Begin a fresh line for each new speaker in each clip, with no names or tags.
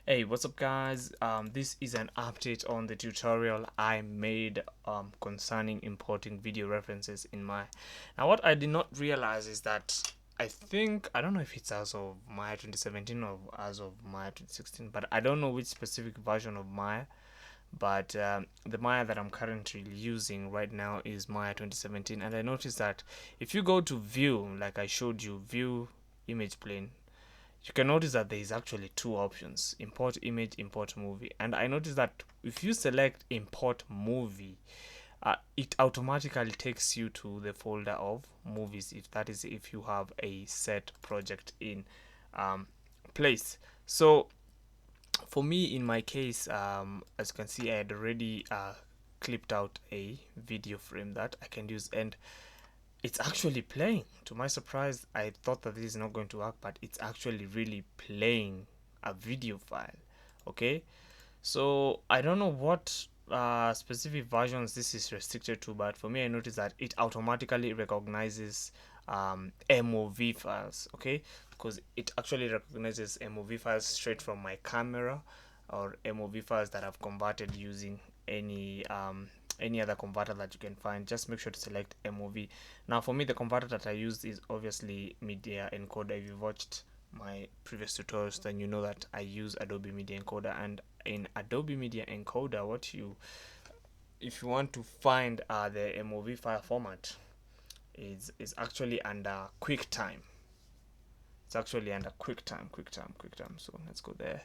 Hey, what's up guys? This is an update on the tutorial I made concerning importing video references in Maya. Now what I did not realize is that I don't know if it's as of Maya 2017 or as of Maya 2016, but I don't know which specific version of Maya. But the Maya that I'm currently using right now is Maya 2017, and I noticed that if you go to view, like I showed you, view image plane, you can notice that there is actually two options: import image, import movie. And I noticed that if you select import movie, it automatically takes you to the folder of movies, if that is if you have a set project in um, place. So for me, in my case, as you can see, I had already clipped out a video frame that I can use, and it's actually playing. To my surprise, I thought that this is not going to work, but it's actually really playing a video file. Okay, so I don't know what specific versions this is restricted to, but for me, I noticed that it automatically recognizes MOV files. Okay, because it actually recognizes MOV files straight from my camera, or MOV files that I've converted using any other converter that you can find. Just make sure to select MOV. Now for me, the converter that I used is obviously media encoder. If you've watched my previous tutorials, then you know that I use Adobe Media Encoder. And in Adobe Media Encoder, if you want to find the MOV file format, is actually under QuickTime. It's actually under QuickTime. So let's go there.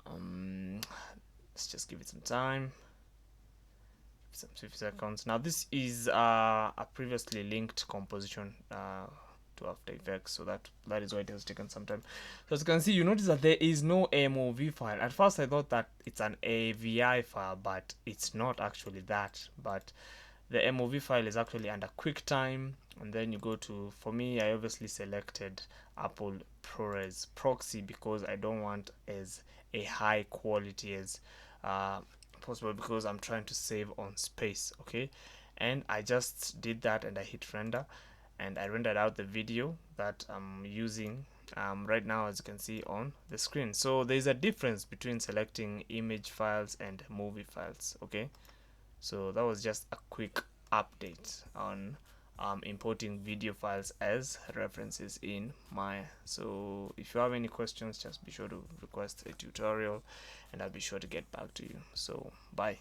Let's just give it some time, some 50 seconds. Now this is a previously linked composition to After Effects, so that is why it has taken some time. So as you can see, you notice that there is no MOV file. At first I thought that it's an AVI file, but it's not actually that. But the MOV file is actually under QuickTime, and then you go to, for me, I obviously selected Apple ProRes proxy because I don't want as a high quality as possible, because I'm trying to save on space. Okay, and I just did that and I hit render, and I rendered out the video that I'm using right now, as you can see on the screen. So there's a difference between selecting image files and movie files. Okay, so that was just a quick update on importing video files as references in Maya. So if you have any questions, just be sure to request a tutorial and I'll be sure to get back to you. So bye.